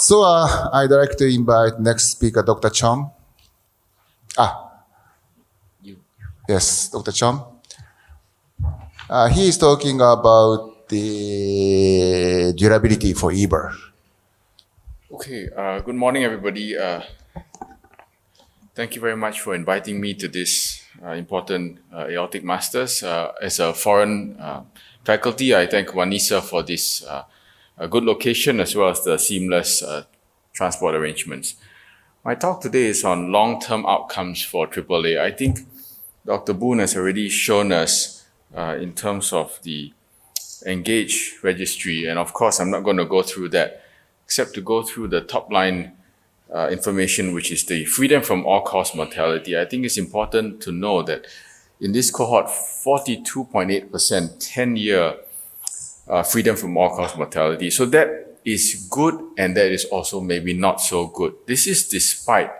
So I'd like to invite next speaker, Dr. Chong. Yes, Dr. Chong. He is talking about the durability for EVAR. Okay, good morning, everybody. Thank you very much for inviting me to this important aortic masters. As a foreign faculty, I thank Vanessa for this good location as well as the seamless transport arrangements. My talk today is on long-term outcomes for AAA. I think Dr. Boone has already shown us in terms of the ENGAGE registry, and of course, I'm not going to go through that, except to go through the top line information, which is the freedom from all-cause mortality. I think it's important to know that in this cohort, 42.8% 10-year freedom from all-cause mortality. So that is good, and that is also maybe not so good. This is despite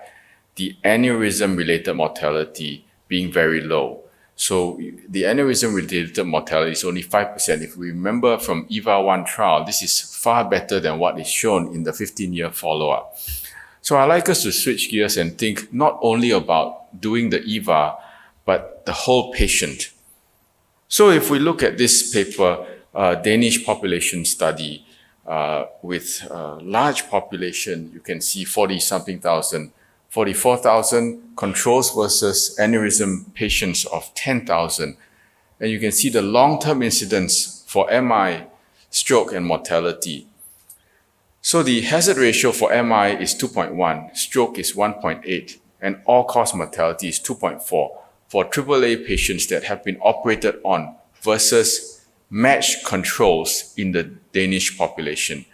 the aneurysm-related mortality being very low. So the aneurysm-related mortality is only 5%. If we remember from EVAR1 trial, this is far better than what is shown in the 15-year follow-up. So I'd like us to switch gears and think not only about doing the EVAR, but the whole patient. So if we look at this paper, Danish population study with a large population, you can see 40-something thousand, 44,000 controls versus aneurysm patients of 10,000. And you can see the long-term incidence for MI, stroke, and mortality. So the hazard ratio for MI is 2.1, stroke is 1.8, and all-cause mortality is 2.4 for AAA patients that have been operated on versus matched controls in the Danish population.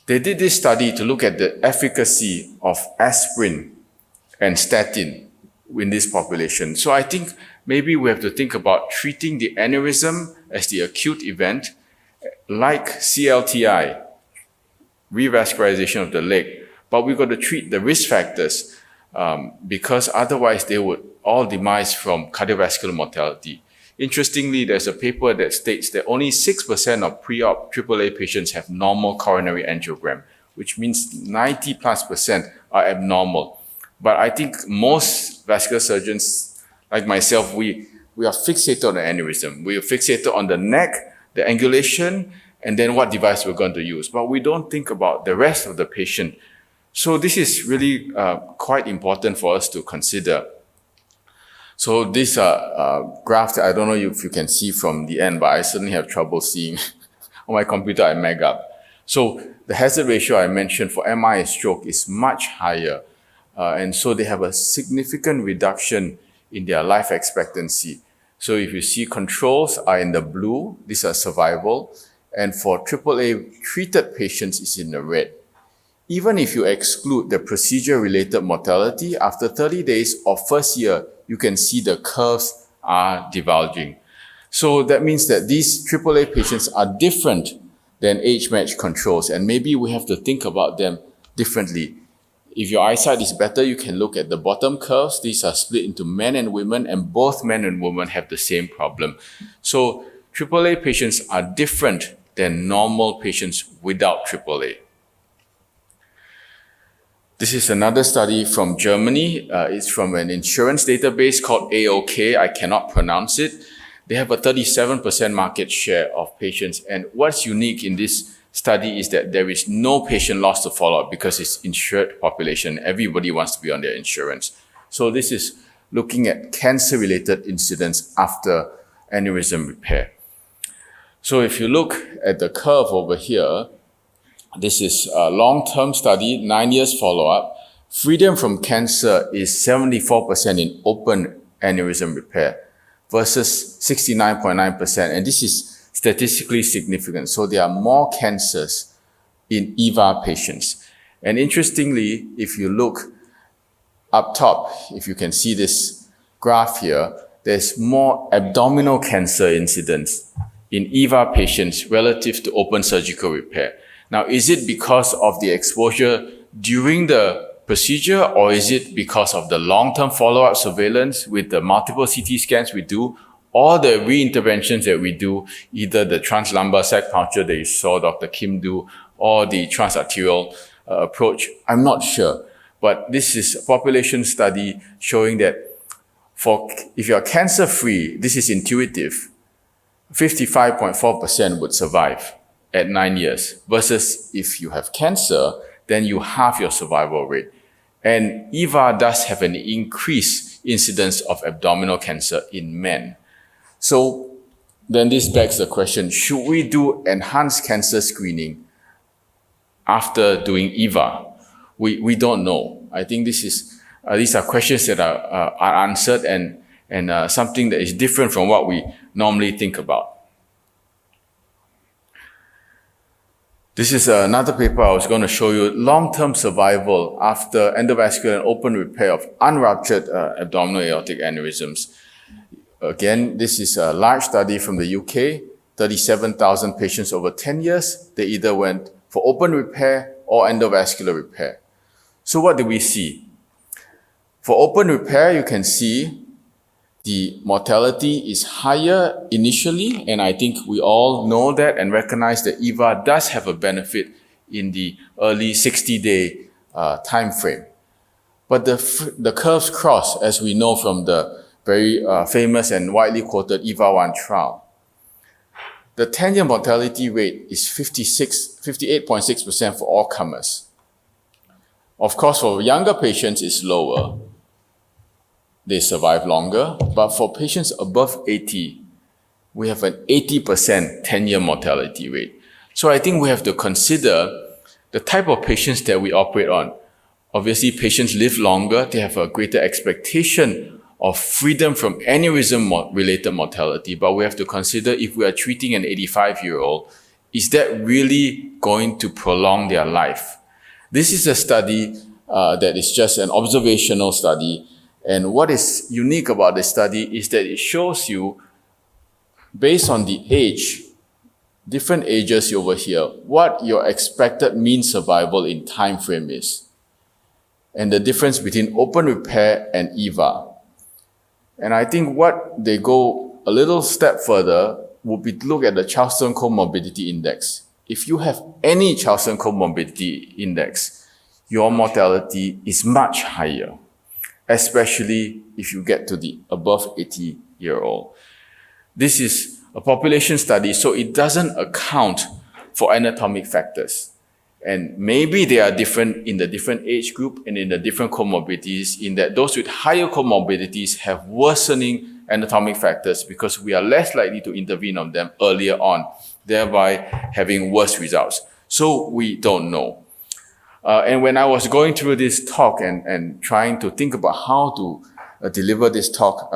They did this study to look at the efficacy of aspirin and statin in this population. So I think maybe we have to think about treating the aneurysm as the acute event, like CLTI, revascularization of the leg, but we've got to treat the risk factors because otherwise they would all demise from cardiovascular mortality. Interestingly, there's a paper that states that only 6% of pre-op AAA patients have normal coronary angiogram, which means 90+% are abnormal. But I think most vascular surgeons, like myself, we are fixated on the aneurysm. We are fixated on the neck, the angulation, and then what device we're going to use. But we don't think about the rest of the patient. So this is really quite important for us to consider. So this graph, I don't know if you can see from the end, but I certainly have trouble seeing. On my computer, I mag up. So the hazard ratio I mentioned for MI and stroke is much higher. And so they have a significant reduction in their life expectancy. So if you see controls are in the blue, these are survival. And for AAA treated patients, it's in the red. Even if you exclude the procedure-related mortality, after 30 days or first year, you can see the curves are diverging. So that means that these AAA patients are different than age-matched controls, and maybe we have to think about them differently. If your eyesight is better, you can look at the bottom curves. These are split into men and women, and both men and women have the same problem. So AAA patients are different than normal patients without AAA. This is another study from Germany. It's from an insurance database called AOK. I cannot pronounce it. They have a 37% market share of patients. And what's unique in this study is that there is no patient loss to follow-up because it's insured population. Everybody wants to be on their insurance. So this is looking at cancer-related incidents after aneurysm repair. So if you look at the curve over here, this is a long-term study, 9 years follow-up. Freedom from cancer is 74% in open aneurysm repair versus 69.9%. And this is statistically significant. So there are more cancers in EVAR patients. And interestingly, if you look up top, if you can see this graph here, there's more abdominal cancer incidence in EVAR patients relative to open surgical repair. Now, is it because of the exposure during the procedure, or is it because of the long-term follow-up surveillance with the multiple CT scans we do, or the re-interventions that we do, either the translumbar sac puncture that you saw Dr. Kim do, or the transarterial approach? I'm not sure. But this is a population study showing that if you're cancer-free, this is intuitive, 55.4% would survive at 9 years, versus if you have cancer, then you halve your survival rate. And EVAR does have an increased incidence of abdominal cancer in men. So then this begs the question, should we do enhanced cancer screening after doing EVAR? We don't know. I think these are questions that are answered and something that is different from what we normally think about. This is another paper I was going to show you, long-term survival after endovascular and open repair of unruptured abdominal aortic aneurysms. Again, this is a large study from the UK, 37,000 patients over 10 years. They either went for open repair or endovascular repair. So what do we see? For open repair, you can see the mortality is higher initially, and I think we all know that and recognize that EVAR does have a benefit in the early 60-day time frame. But the curves cross, as we know from the very famous and widely quoted EVAR-1 trial. The 10-year mortality rate is 58.6% for all comers. Of course, for younger patients, it's lower. They survive longer, but for patients above 80, we have an 80% 10-year mortality rate. So I think we have to consider the type of patients that we operate on. Obviously, patients live longer, they have a greater expectation of freedom from aneurysm-related mortality, but we have to consider if we are treating an 85-year-old, is that really going to prolong their life? This is a study that is just an observational study. And what is unique about this study is that it shows you, based on the age, different ages over here, what your expected mean survival in time frame is, and the difference between open repair and EVAR. And I think what they go a little step further would be to look at the Charleston Comorbidity Index. If you have any Charleston Comorbidity Index, your mortality is much higher, especially if you get to the above 80-year-old. This is a population study, so it doesn't account for anatomic factors. And maybe they are different in the different age group and in the different comorbidities, in that those with higher comorbidities have worsening anatomic factors because we are less likely to intervene on them earlier on, thereby having worse results. So we don't know. And when I was going through this talk and trying to think about how to deliver this talk,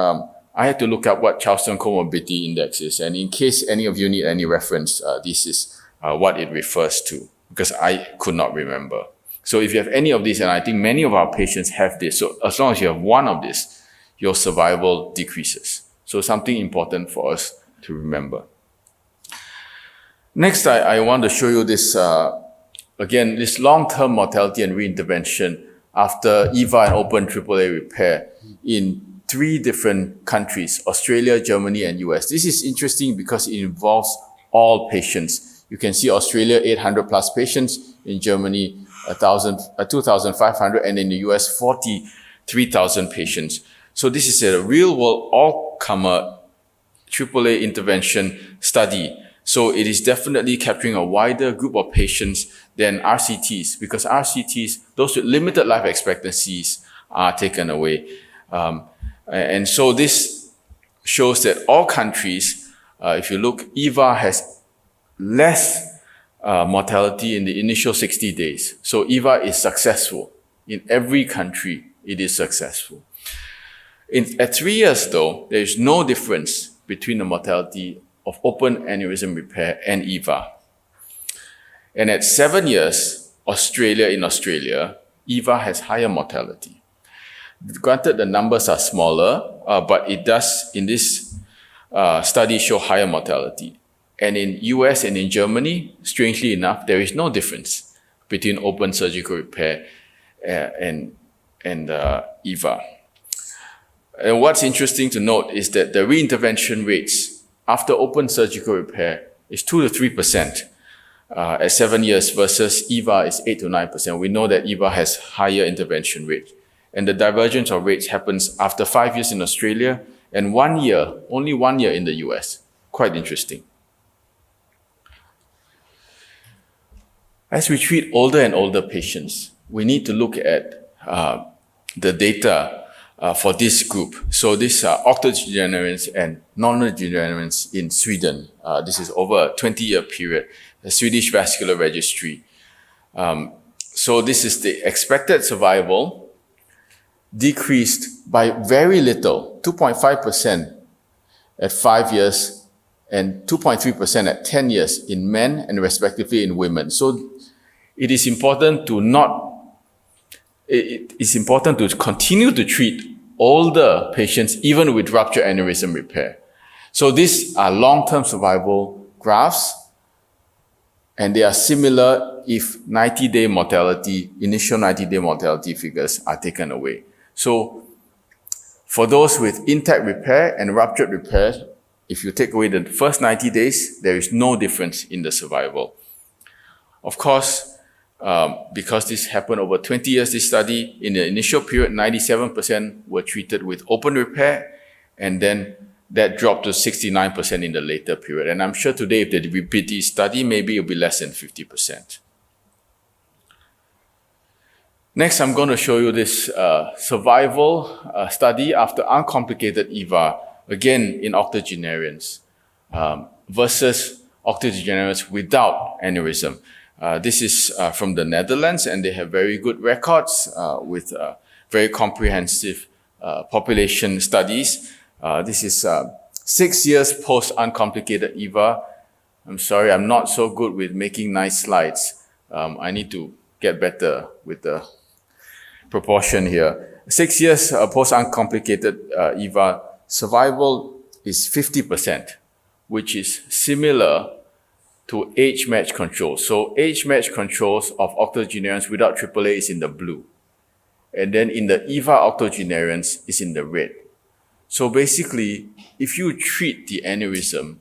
I had to look up what Charleston Comorbidity Index is. And in case any of you need any reference, this is what it refers to, because I could not remember. So if you have any of these, and I think many of our patients have this, so as long as you have one of this, your survival decreases. So something important for us to remember. Next, I want to show you this, again, this long-term mortality and reintervention after EVAR and open AAA repair in 3 different countries, Australia, Germany, and US. This is interesting because it involves all patients. You can see Australia, 800 plus patients, in Germany, 2,500, and in the US, 43,000 patients. So this is a real-world all-comer AAA intervention study. So it is definitely capturing a wider group of patients than RCTs, because RCTs, those with limited life expectancies, are taken away. And so this shows that all countries, if you look, EVAR has less mortality in the initial 60 days. So EVAR is successful. In every country, it is successful. At 3 years, though, there is no difference between the mortality of open aneurysm repair and EVAR. And at 7 years, in Australia, EVAR has higher mortality. Granted, the numbers are smaller, but it does, in this study, show higher mortality. And in US and in Germany, strangely enough, there is no difference between open surgical repair and EVAR. And what's interesting to note is that the reintervention rates after open surgical repair is 2 to 3%. at 7 years versus EVAR is 8 to 9%. We know that EVAR has higher intervention rate. And the divergence of rates happens after 5 years in Australia and 1 year, only 1 year in the US. Quite interesting. As we treat older and older patients, we need to look at the data for this group. So these are octogenarians and nonagenarians in Sweden. This is over a 20-year period, the Swedish Vascular Registry. So this is the expected survival decreased by very little, 2.5% at 5 years and 2.3% at 10 years in men and respectively in women. So it is important to continue to treat older patients even with rupture aneurysm repair. So these are long-term survival graphs, and they are similar if 90-day mortality, initial 90-day mortality figures are taken away. So for those with intact repair and ruptured repair, if you take away the first 90 days, there is no difference in the survival. Of course, because this happened over 20 years, this study, in the initial period, 97% were treated with open repair, and then that dropped to 69% in the later period. And I'm sure today, if they repeat this study, maybe it'll be less than 50%. Next, I'm going to show you this survival study after uncomplicated EVAR, again in octogenarians, versus octogenarians without aneurysm. This is from the Netherlands, and they have very good records with very comprehensive population studies. This is 6 years post uncomplicated EVAR. I'm sorry, I'm not so good with making nice slides. I need to get better with the proportion here. 6 years post uncomplicated EVAR, survival is 50%, which is similar to age-matched controls. So age-matched controls of octogenarians without AAA is in the blue. And then in the EVAR octogenarians is in the red. So basically, if you treat the aneurysm,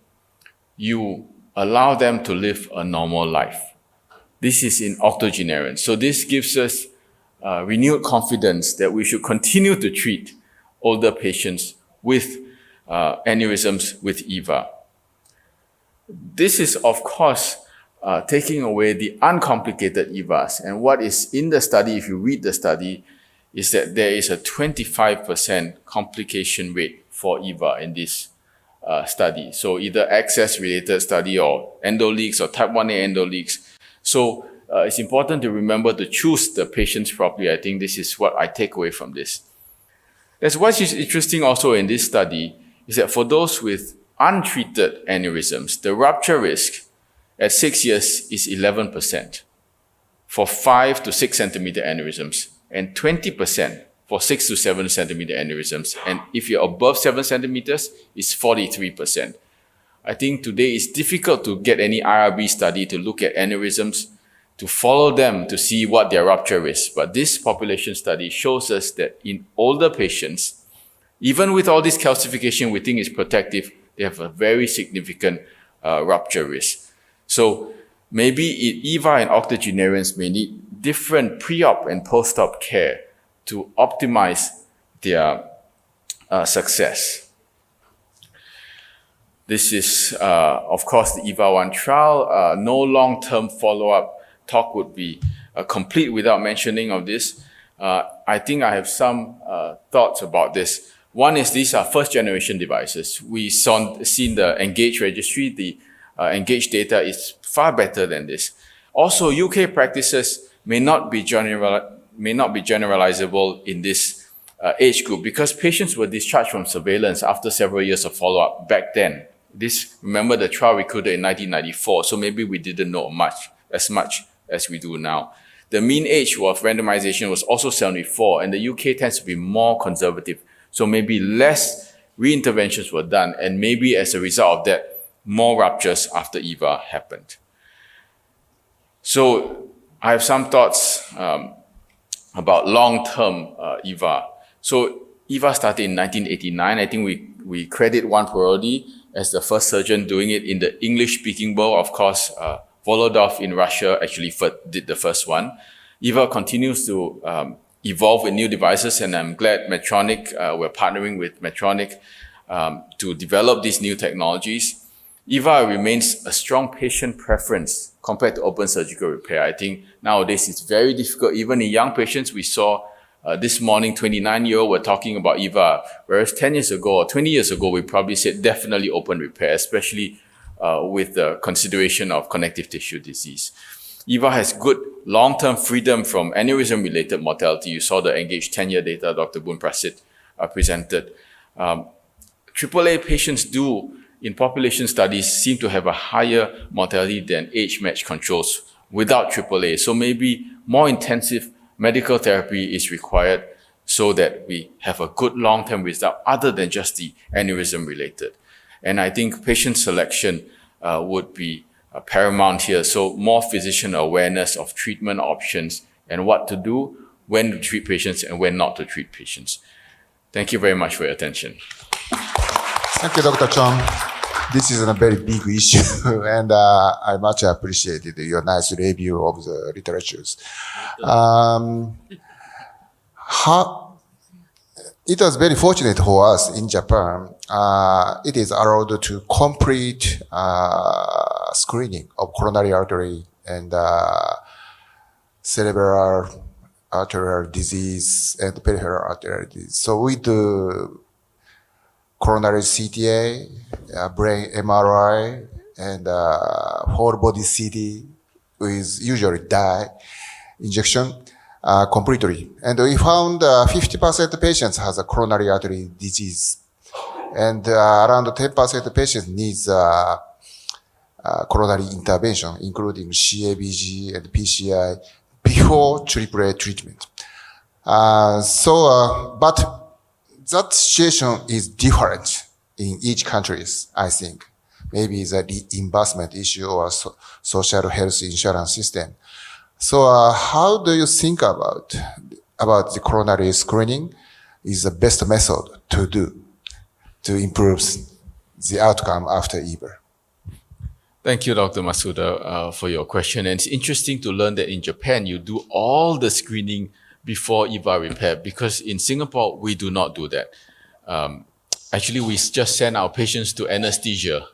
you allow them to live a normal life. This is in octogenarians. So this gives us renewed confidence that we should continue to treat older patients with aneurysms with EVAR. This is, of course, taking away the uncomplicated EVARs. And what is in the study, if you read the study, is that there is a 25% complication rate for EVAR in this study. So either access-related study or endoleaks or type 1A endoleaks. So it's important to remember to choose the patients properly. I think this is what I take away from this. That's what is interesting also in this study is that for those with untreated aneurysms, the rupture risk at 6 years is 11% for 5 to 6 centimeter aneurysms and 20% for 6 to 7 centimeter aneurysms. And if you're above 7 centimeters, it's 43%. I think today it's difficult to get any IRB study to look at aneurysms, to follow them to see what their rupture is. But this population study shows us that in older patients, even with all this calcification we think is protective, they have a very significant rupture risk. So maybe EVAR and octogenarians may need different pre-op and post-op care to optimize their success. This is, of course, the EVAR1 trial. No long-term follow-up talk would be complete without mentioning of this. I think I have some thoughts about this. One is these are first-generation devices. We seen the ENGAGE registry. The ENGAGE data is far better than this. Also, UK practices may not be generalizable in this age group because patients were discharged from surveillance after several years of follow-up back then. Remember the trial recruited in 1994, so maybe we didn't know as much as we do now. The mean age of randomization was also 74, and the UK tends to be more conservative. So maybe less re-interventions were done, and maybe as a result of that, more ruptures after EVAR happened. So I have some thoughts about long-term EVAR. So EVAR started in 1989. I think we credit Juan Parodi as the first surgeon doing it in the English-speaking world. Of course, Volodov in Russia actually did the first one. EVAR continues to evolve with new devices, and I'm glad Medtronic, we're partnering with Medtronic to develop these new technologies. EVAR remains a strong patient preference compared to open surgical repair. I think nowadays it's very difficult. Even in young patients, we saw this morning, 29-year-old were talking about EVAR, whereas 10 years ago or 20 years ago, we probably said definitely open repair, especially with the consideration of connective tissue disease. EVAR has good long-term freedom from aneurysm-related mortality. You saw the ENGAGE 10-year data Dr. Boon Prasit presented. AAA patients do, in population studies, seem to have a higher mortality than age-matched controls without AAA. So maybe more intensive medical therapy is required so that we have a good long-term result other than just the aneurysm-related. And I think patient selection would be paramount here. So more physician awareness of treatment options and what to do, when to treat patients and when not to treat patients. Thank you very much for your attention. Thank you, Dr. Chong. This is a very big issue, and I much appreciated your nice review of the literatures. It was very fortunate for us in Japan. It is allowed to complete screening of coronary artery and cerebral arterial disease and peripheral arterial disease. So we do coronary CTA, brain MRI, and whole body CT with usually dye injection completely. And we found 50% patients has a coronary artery disease, and around 10% patients needs coronary intervention, including CABG and PCI before AAA treatment. But that situation is different in each country, I think. Maybe it's a reimbursement issue or social health insurance system. So how do you think about the coronary screening is the best method to do to improve the outcome after EVAR? Thank you, Dr. Masuda, for your question. And it's interesting to learn that in Japan, you do all the screening before EVAR repair, because in Singapore, we do not do that. Actually, we just send our patients to anesthesia,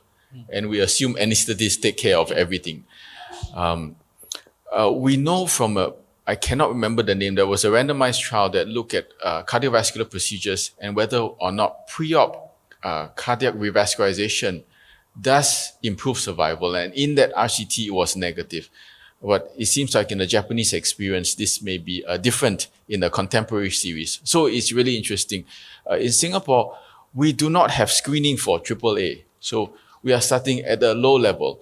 and we assume anesthetists take care of everything. We know from I cannot remember the name, there was a randomized trial that looked at cardiovascular procedures and whether or not pre-op cardiac revascularization does improve survival. And in that RCT, it was negative. But it seems like in the Japanese experience, this may be different in the contemporary series. So it's really interesting. In Singapore, we do not have screening for AAA. So we are starting at a low level.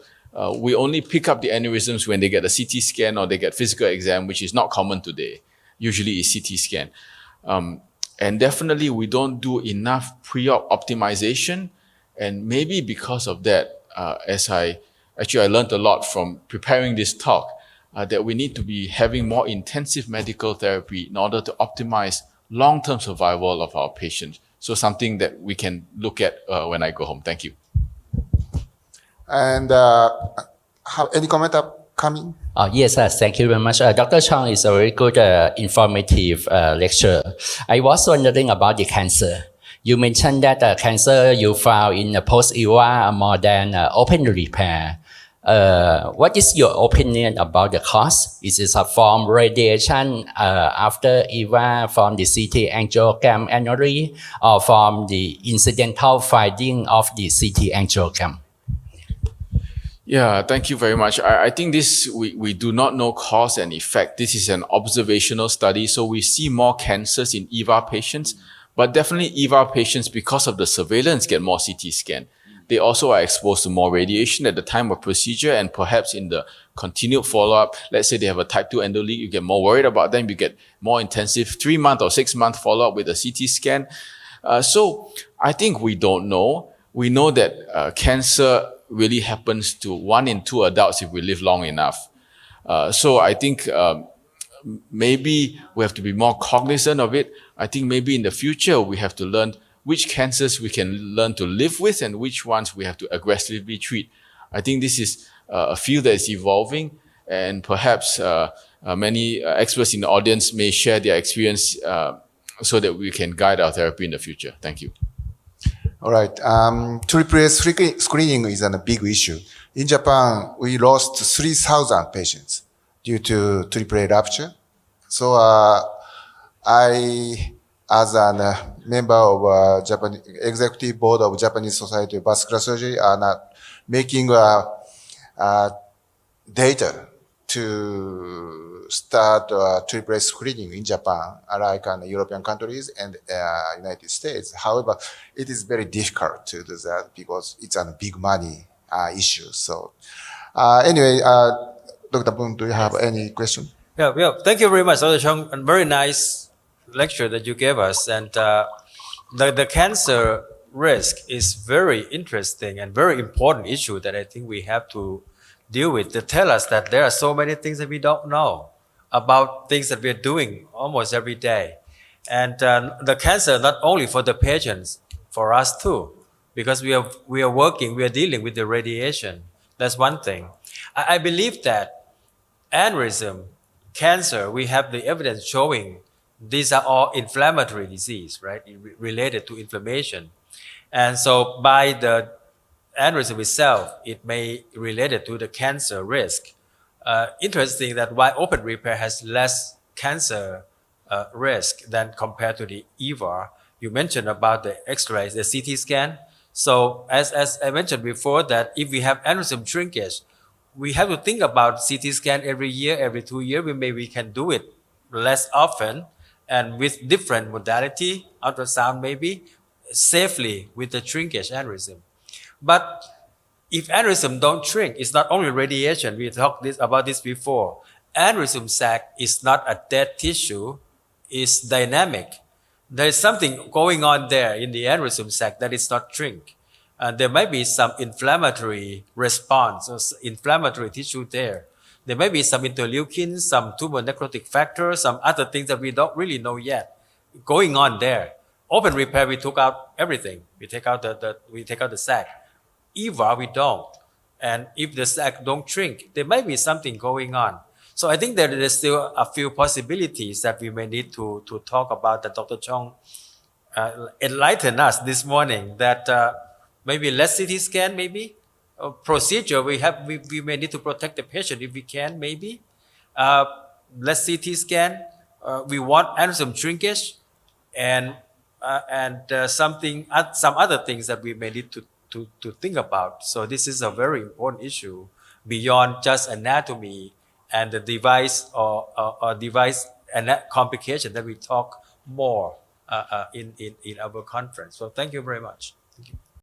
We only pick up the aneurysms when they get a CT scan or they get physical exam, which is not common today. Usually it's CT scan. And definitely we don't do enough pre-op optimization. And maybe because of that, I learned a lot from preparing this talk, that we need to be having more intensive medical therapy in order to optimize long-term survival of our patients. So something that we can look at when I go home. Thank you. And have any comment upcoming? Yes, thank you very much. Dr. Chong is a very good, informative lecturer. I was wondering about the cancer. You mentioned that cancer you found in post-EVAR more than open repair. What is your opinion about the cause? Is it from radiation after EVAR, from the CT angiogram annually, or from the incidental finding of the CT angiogram? Yeah, thank you very much. I think we do not know cause and effect. This is an observational study, so we see more cancers in EVAR patients, but definitely EVAR patients, because of the surveillance, get more CT scan. They also are exposed to more radiation at the time of procedure, and perhaps in the continued follow-up, let's say they have a type 2 endoleak, you get more worried about them, you get more intensive 3-month or 6-month follow-up with a CT scan. So I think we don't know. We know that cancer really happens to 1 in 2 adults if we live long enough. So I think maybe we have to be more cognizant of it. I think maybe in the future we have to learn which cancers we can learn to live with and which ones we have to aggressively treat. I think this is a field that is evolving, and perhaps many experts in the audience may share their experience so that we can guide our therapy in the future. Thank you. All right. Triple screening is a big issue. In Japan, we lost 3,000 patients due to triple rupture. So I, as a member of Japanese executive board of Japanese Society of Vascular Surgery, are not making data to start triple screening in Japan, like in European countries and United States. However, it is very difficult to do that because it's a big money issue. So anyway, Dr. Boone, do you have any question? Yeah. Thank you very much, Dr. Chong. A very nice lecture that you gave us. And the cancer risk is very interesting and very important issue that I think we have to deal with, to tell us that there are so many things that we don't know about things that we're doing almost every day. And the cancer, not only for the patients, for us too, because we are dealing with the radiation. That's one thing. I believe that aneurysm, cancer, we have the evidence showing these are all inflammatory disease, right? Related to inflammation. And so by the aneurysm itself, it may related to the cancer risk. Interesting that why open repair has less cancer risk than compared to the EVAR. You mentioned about the X-rays, the CT scan. So as I mentioned before, that if we have aneurysm shrinkage, we have to think about CT scan every year, every 2 years. We can do it less often and with different modality, ultrasound maybe, safely with the shrinkage aneurysm. But if aneurysm don't shrink, it's not only radiation. We talked about this before. Aneurysm sac is not a dead tissue, it's dynamic. There is something going on there in the aneurysm sac that is not shrink. There might be some inflammatory response or inflammatory tissue there. There may be some interleukins, some tumor necrotic factors, some other things that we don't really know yet going on there. Open repair, we took out everything. We take out the sac. EVAR, we don't. And if the sac don't shrink, there might be something going on. So I think there is still a few possibilities that we may need to talk about, that Dr. Chong enlightened us this morning, that maybe less CT scan, maybe procedure we may need to protect the patient if we can, maybe less CT scan. We want aneurysm shrinkage and some other things that we may need to think about. So this is a very important issue beyond just anatomy and the device or device and complication that we talk more in our conference. So thank you very much. Thank you.